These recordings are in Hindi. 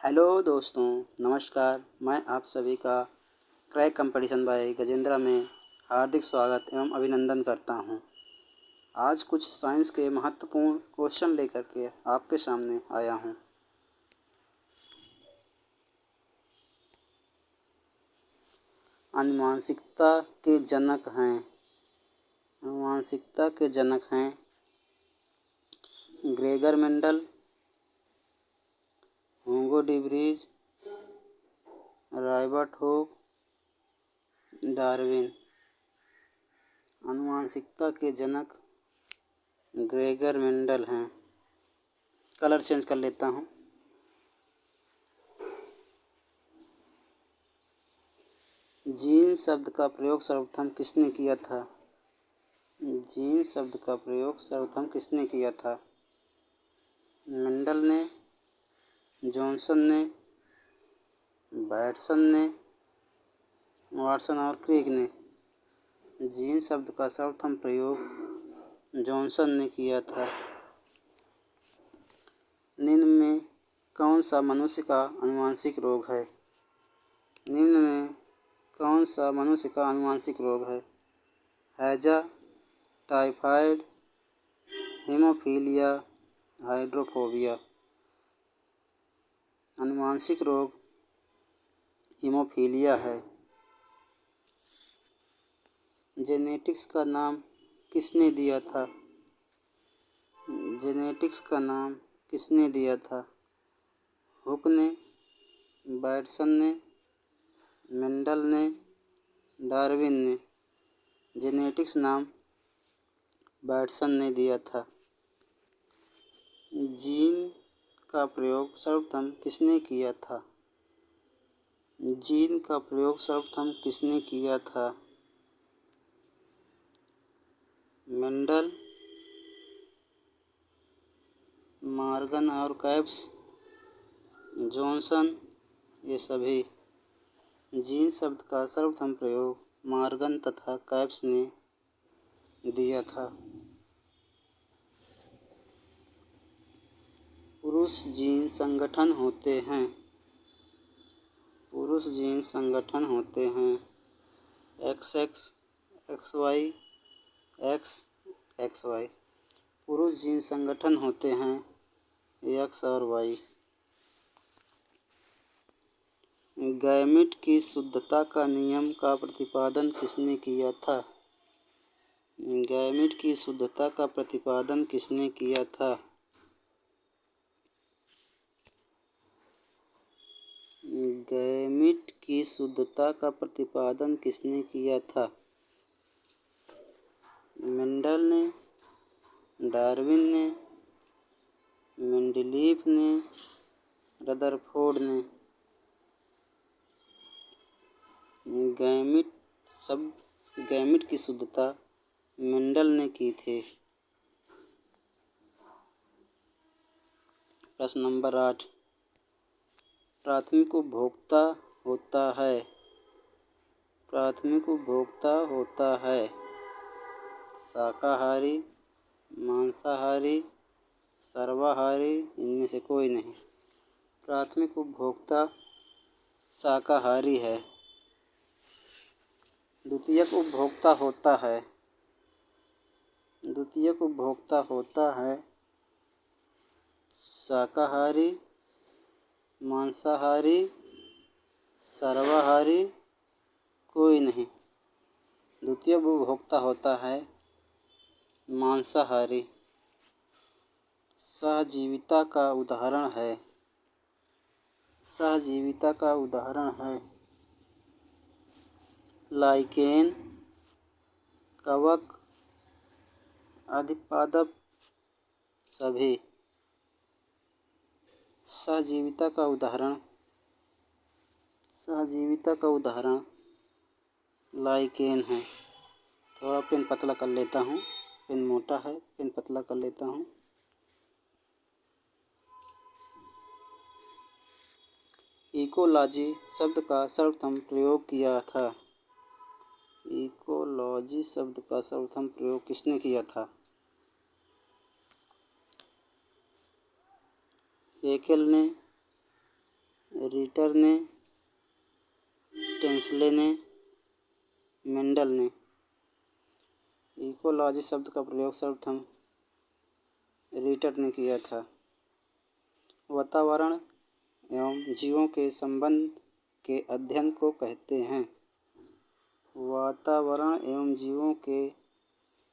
हेलो दोस्तों, नमस्कार। मैं आप सभी का क्रैक कंपटीशन बाय गजेंद्रा में हार्दिक स्वागत एवं अभिनंदन करता हूं। आज कुछ साइंस के महत्वपूर्ण क्वेश्चन लेकर के आपके सामने आया हूं। आनुवांशिकता के जनक हैं Gregor Mendel, Hugo de Vries, Robert Hooke, Darwin. आनुवांशिकता के जनक ग्रेगर मेंडल हैं। कलर चेंज कर लेता हूँ। जीन शब्द का प्रयोग सर्वप्रथम किसने किया था? जीन शब्द का प्रयोग सर्वप्रथम किसने किया था? मेंडल ने, जॉनसन ने, बैटसन ने, वाटसन और क्रिक ने। जीन शब्द का सर्वप्रथम प्रयोग जॉनसन ने किया था। निम्न में कौन सा मनुष्य का आनुवंशिक रोग है? निम्न में कौन सा मनुष्य का आनुवंशिक रोग है? हैजा, टाइफाइड, हीमोफीलिया, हाइड्रोफोबिया। आनुवंशिक रोग हीमोफीलिया है। जेनेटिक्स का नाम किसने दिया था? जेनेटिक्स का नाम किसने दिया था? हुक ने, बैटसन ने, मेंडल ने, डार्विन ने। जेनेटिक्स नाम बैटसन ने दिया था। जीन का प्रयोग सर्वप्रथम किसने किया था? जीन का प्रयोग सर्वप्रथम किसने किया था? मेंडल, मॉर्गन और कैप्स, जॉनसन, ये सभी। जीन शब्द का सर्वप्रथम प्रयोग मॉर्गन तथा कैप्स ने दिया था। पुरुष जीन संगठन होते हैं। पुरुष जीन संगठन होते हैं XX, XY, XXY। पुरुष जीन संगठन होते हैं X और Y। गैमीट की शुद्धता का नियम का प्रतिपादन किसने किया था? गैमीट की शुद्धता का प्रतिपादन किसने किया था? गैमीट की शुद्धता का प्रतिपादन किसने किया था? मेंडल ने, डार्विन ने, मेंडलीफ ने, रदरफोर्ड ने। गैमीट की शुद्धता मेंडल ने की थी। प्रश्न नंबर 8। प्राथमिक उपभोक्ता होता है। प्राथमिक उपभोक्ता होता है शाकाहारी, मांसाहारी, सर्वाहारी, इनमें से कोई नहीं। प्राथमिक उपभोक्ता शाकाहारी है। द्वितीयक उपभोक्ता होता है। द्वितीयक उपभोक्ता होता है शाकाहारी, मांसाहारी, सर्वाहारी, कोई नहीं। द्वितीयक उपभोक्ता होता है मांसाहारी। सहजीविता का उदाहरण है। सहजीविता का उदाहरण है लाइकेन, कवक, अधिपादप, सभी। सहजीविता का उदाहरण लाइकेन है। थोड़ा पेन पतला कर लेता हूँ। पेन मोटा है, पेन पतला कर लेता हूँ। इकोलॉजी शब्द का सर्वप्रथम प्रयोग किया था। इकोलॉजी शब्द का सर्वप्रथम प्रयोग किसने किया था? हेकेल ने, रीटर ने, टेंसले ने, मेंडल ने। इकोलॉजी शब्द का प्रयोग सर्वप्रथम रीटर ने किया था। वातावरण एवं जीवों के संबंध के अध्ययन को कहते हैं। वातावरण एवं जीवों के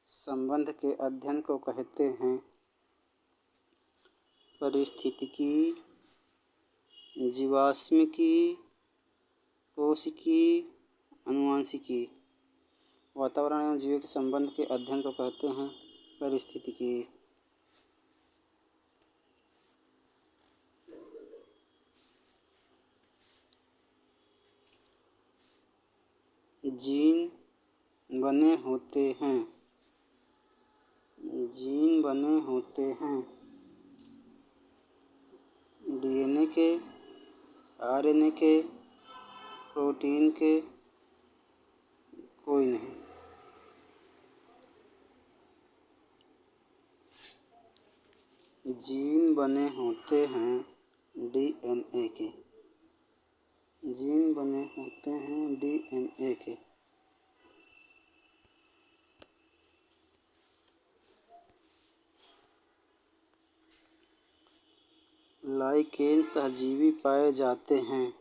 संबंध के अध्ययन को कहते हैं पारिस्थितिकी, जीवाश्मिकी, कोशिकी, आनुवंशिकी। वातावरण एवं जीवों के संबंध के अध्ययन को कहते हैं पारिस्थितिकी। जीन बने होते हैं। जीन बने होते हैं डीएनए के, आरएनए के, प्रोटीन के, कोई नहीं। जीन बने होते हैं डीएनए के। जीन बने होते हैं डीएनए के। लाइकेन सहजीवी पाए जाते हैं।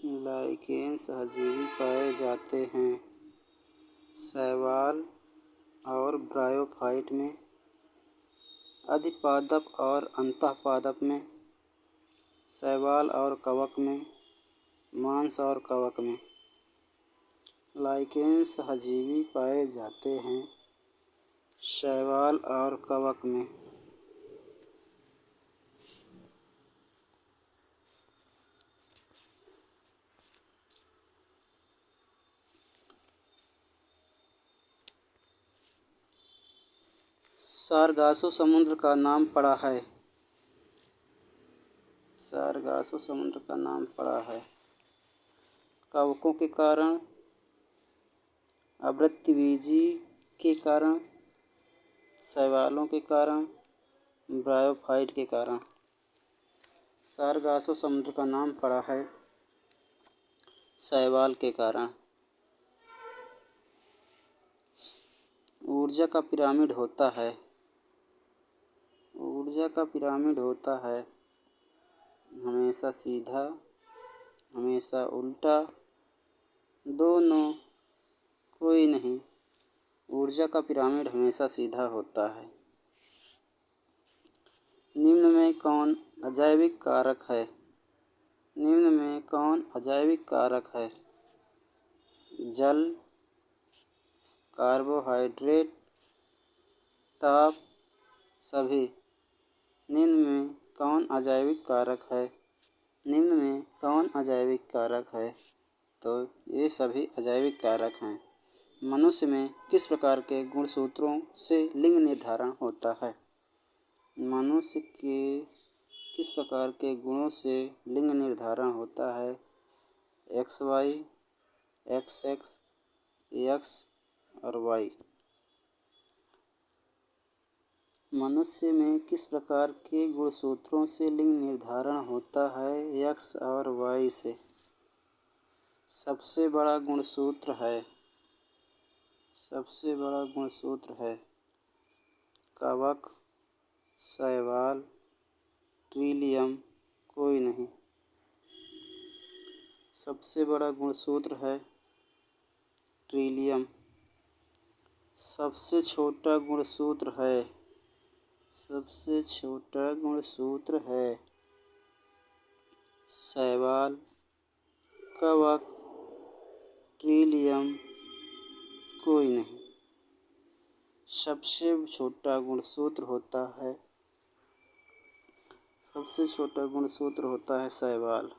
लाइकेन सहजीवी पाए जाते हैं शैवाल और ब्रायोफाइट में, अधिपादप और अंतःपादप में, शैवाल और कवक में, मांस और कवक में। लाइकेन सहजीवी पाए जाते हैं शैवाल और कवक में। सारगासो समुद्र का नाम पड़ा है। सारगासो समुद्र का नाम पड़ा है कवकों के कारण, आवृत्तिबीजी के कारण, शैवालों के कारण, ब्रायोफाइट के कारण। सारगासो समुद्र का नाम पड़ा है शैवाल के कारण। ऊर्जा का पिरामिड होता है। ऊर्जा का पिरामिड होता है हमेशा सीधा, हमेशा उल्टा, दोनों, कोई नहीं। ऊर्जा का पिरामिड हमेशा सीधा होता है। निम्न में कौन अजैविक कारक है? निम्न में कौन अजैविक कारक है? जल, कार्बोहाइड्रेट, ताप, सभी। निम्न में कौन अजैविक कारक है? निम्न में कौन अजैविक कारक है? तो ये सभी अजैविक कारक हैं। मनुष्य में किस प्रकार के गुणसूत्रों से लिंग निर्धारण होता है? मनुष्य के किस प्रकार के गुणों से लिंग निर्धारण होता है? XY, XX, X और Y। मनुष्य में किस प्रकार के गुणसूत्रों से लिंग निर्धारण होता है? X और Y से। सबसे बड़ा गुणसूत्र है, सबसे बड़ा गुणसूत्र है कवक, शैवाल, ट्रिलियम, कोई नहीं। सबसे बड़ा गुणसूत्र है ट्रिलियम। सबसे छोटा गुणसूत्र है, सबसे छोटा गुणसूत्र है शैवाल, कवक, ट्रिलियम, कोई नहीं। सबसे छोटा गुणसूत्र होता है, सबसे छोटा गुणसूत्र होता है शैवाल।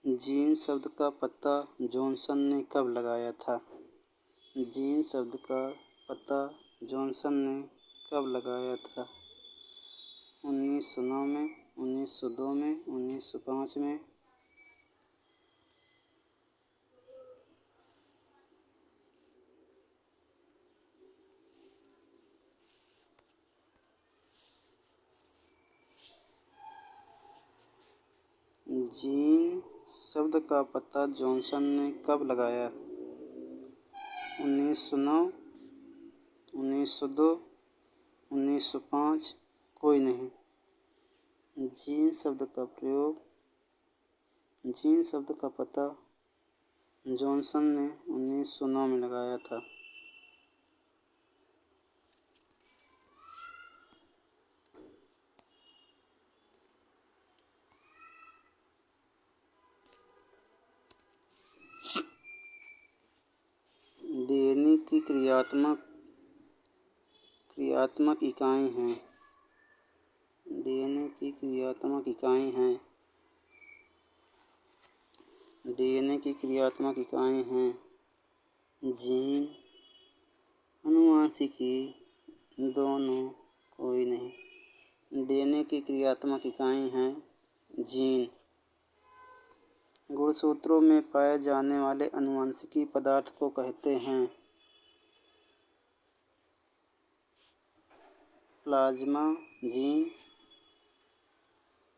जीन शब्द का पता जॉनसन ने कब लगाया था? जीन शब्द का पता जॉनसन ने कब लगाया था? 1909 में, 1902 में, 1905 में, जीन शब्द का पता जॉनसन ने कब लगाया? 1909, 1902, 1905, कोई नहीं। जीन शब्द का पता जॉनसन ने 1909 में लगाया था। डीएनए की क्रियात्मक इकाई हैं। डीएनए की क्रियात्मक इकाई हैं जीन, आनुवंशिकी, दोनों, कोई नहीं। डीएनए की क्रियात्मक इकाई हैं जीन। गुणसूत्रों में पाए जाने वाले आनुवंशिकी पदार्थ को कहते हैं plasmagene,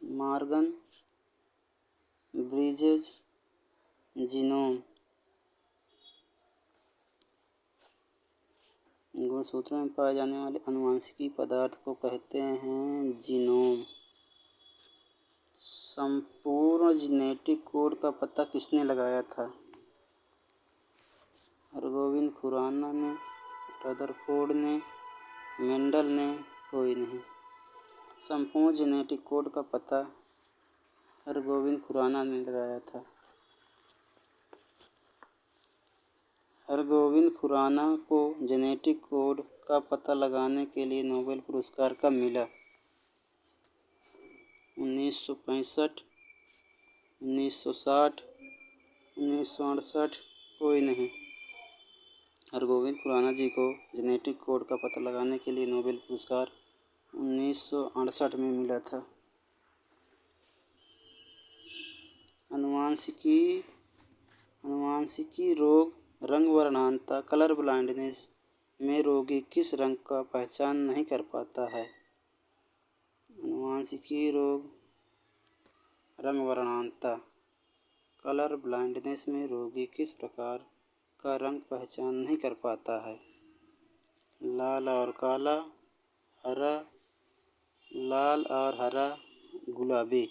Morgan, Bridges, genome. गुणसूत्रों में पाए जाने वाले आनुवंशिकी पदार्थ को कहते हैं जीनोम। संपूर्ण जेनेटिक कोड का पता किसने लगाया था? हरगोविंद खुराना ने, रदरफोर्ड ने, मेंडल ने, कोई नहीं। संपूर्ण जेनेटिक कोड का पता हरगोविंद खुराना ने लगाया था। हरगोविंद खुराना को जेनेटिक कोड का पता लगाने के लिए नोबेल पुरस्कार कब मिला? 1965, 1960, 1968, कोई नहीं। हरगोविंद खुराना जी को जेनेटिक कोड का पता लगाने के लिए नोबेल पुरस्कार 1968 में मिला था। अनुवांशिकी रोग रंग वर्णांतता कलर ब्लाइंडनेस में रोगी किस रंग का पहचान नहीं कर पाता है? अनुवांशिकी रोग रंग वर्णांतता कलर ब्लाइंडनेस में रोगी किस प्रकार का रंग पहचान नहीं कर पाता है? लाल और काला, हरा, लाल और हरा, गुलाबी।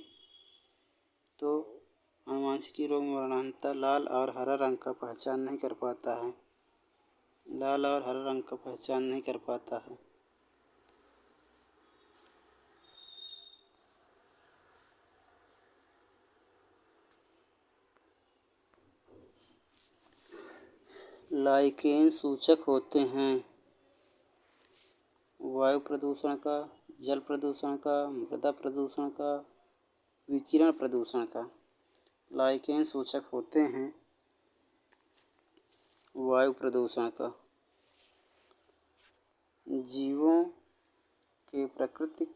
तो अनुवांशिकी रोग में वर्णांतता लाल और हरा रंग का पहचान नहीं कर पाता है। लाल और हरा रंग का पहचान नहीं कर पाता है। लाइकेन सूचक होते हैं वायु प्रदूषण का, जल प्रदूषण का, मृदा प्रदूषण का, विकिरण प्रदूषण का। लाइकेन सूचक होते हैं वायु प्रदूषण का। जीवों के प्राकृतिक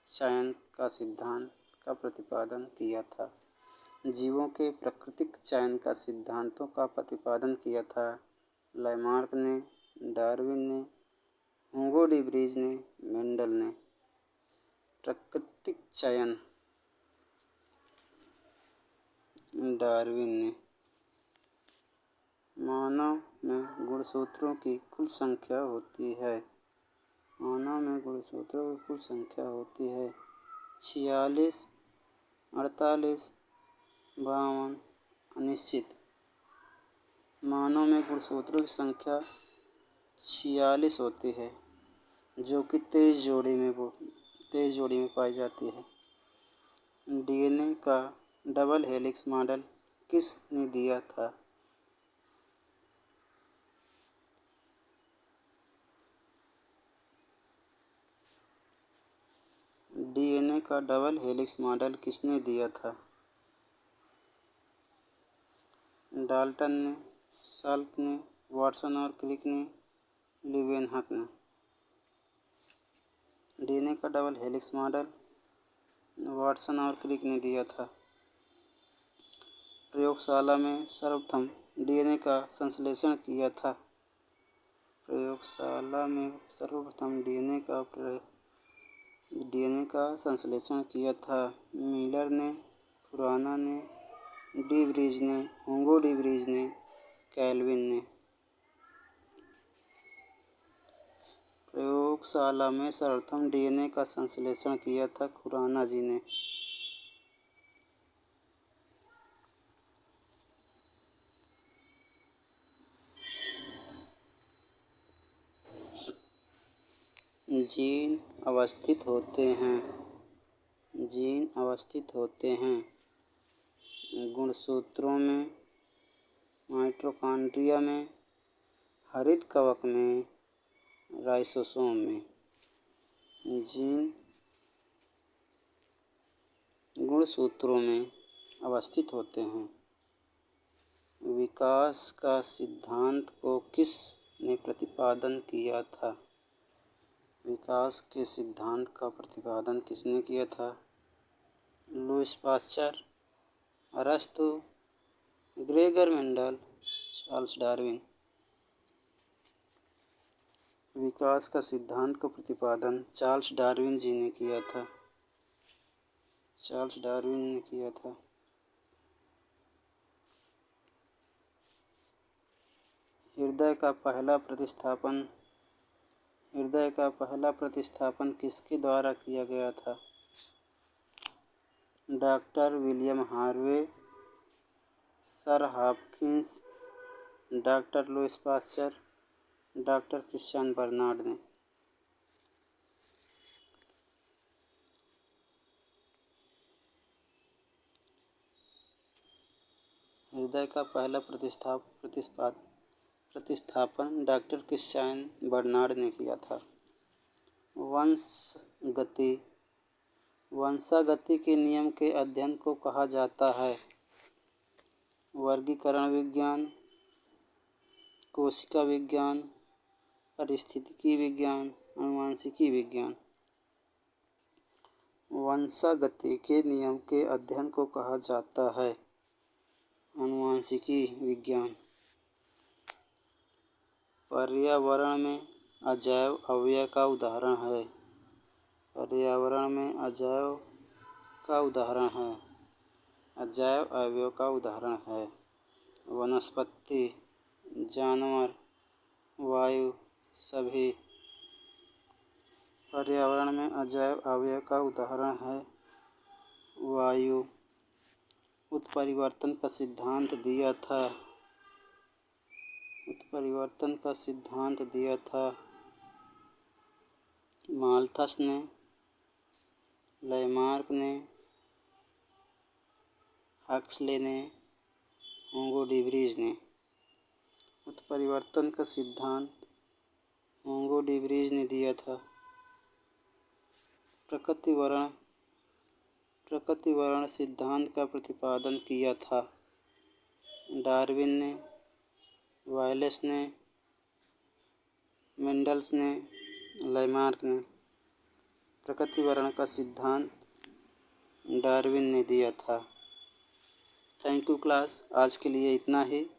चयन का सिद्धांत का प्रतिपादन किया था? जीवों के प्राकृतिक चयन का सिद्धांतों का प्रतिपादन किया था लैमार्क ने, डार्विन ने, हुगो डी ब्रीज ने, मेंडल ने। प्राकृतिक चयन डार्विन ने। मानव में गुणसूत्रों की कुल संख्या होती है। मानव में गुणसूत्रों की कुल संख्या होती है 46, 48, 52, अनिश्चित। मानव में गुणसूत्रों की संख्या 46 होती है जो कि 23 जोड़ी में पाई जाती है। डीएनए का डबल हेलिक्स मॉडल किसने दिया था? डीएनए का डबल हेलिक्स मॉडल किसने दिया था? डाल्टन ने, साल्क ने, वाटसन और क्रिक ने, लीवेनहॉक ने। डीएनए का डबल हेलिक्स मॉडल वाटसन और क्रिक ने दिया था। प्रयोगशाला में सर्वप्रथम डीएनए का संश्लेषण किया था। प्रयोगशाला में सर्वप्रथम डीएनए का संश्लेषण किया था मिलर ने, खुराना ने, डी व्रीज ने, हुगो डी व्रीज ने, कैल्विन ने। प्रयोगशाला में सर्वप्रथम डीएनए का संश्लेषण किया था खुराना जी ने। जीन अवस्थित होते हैं। जीन अवस्थित होते हैं गुणसूत्रों में, माइटोकॉन्ड्रिया में, हरित कवक में, राइसोसोम में। जीन गुणसूत्रों में अवस्थित होते हैं। विकास का सिद्धांत को किस ने प्रतिपादन किया था? विकास के सिद्धांत का प्रतिपादन किसने किया था? लुईस पाश्चर, अरस्तु, ग्रेगर मेंडल, चार्ल्स डार्विन। विकास का सिद्धांत का प्रतिपादन चार्ल्स डार्विन जी ने किया था। चार्ल्स डार्विन ने किया था। हृदय का पहला प्रतिस्थापन किसके द्वारा किया गया था? Doctor William Harvey, sir Hopkins, doctor Louis Pasteur, doctor Christian Barnard ने। हृदय का पहला प्रतिस्थापन डॉक्टर क्रिश्चियन बर्नार्ड ने किया था। वंशागति के नियम के अध्ययन को कहा जाता है? वर्गीकरण विज्ञान, कोशिका विज्ञान, पारिस्थितिकी विज्ञान, आनुवंशिकी विज्ञान। वंशागति के नियम के अध्ययन को कहा जाता है आनुवंशिकी विज्ञान। पर्यावरण में अजैव अवयव का उदाहरण है। पर्यावरण में अजैव अवयव का उदाहरण है वनस्पति, जानवर, वायु, सभी। पर्यावरण में अजैव अवयव का उदाहरण है वायु। उत्परिवर्तन का सिद्धांत दिया था माल्थस ने, लैमार्क ने, हक्सले ने, हुगो डी व्रीज ने। उत्परिवर्तन का सिद्धांत हुगो डी व्रीज ने दिया था। प्रकृतिवर्ण सिद्धांत का प्रतिपादन किया था डार्विन ने, वायलेस ने, मेंडल्स ने, लैमार्क ने। प्रकृतिवर्ण का सिद्धांत डार्विन ने दिया था। थैंक यू क्लास, आज के लिए इतना ही।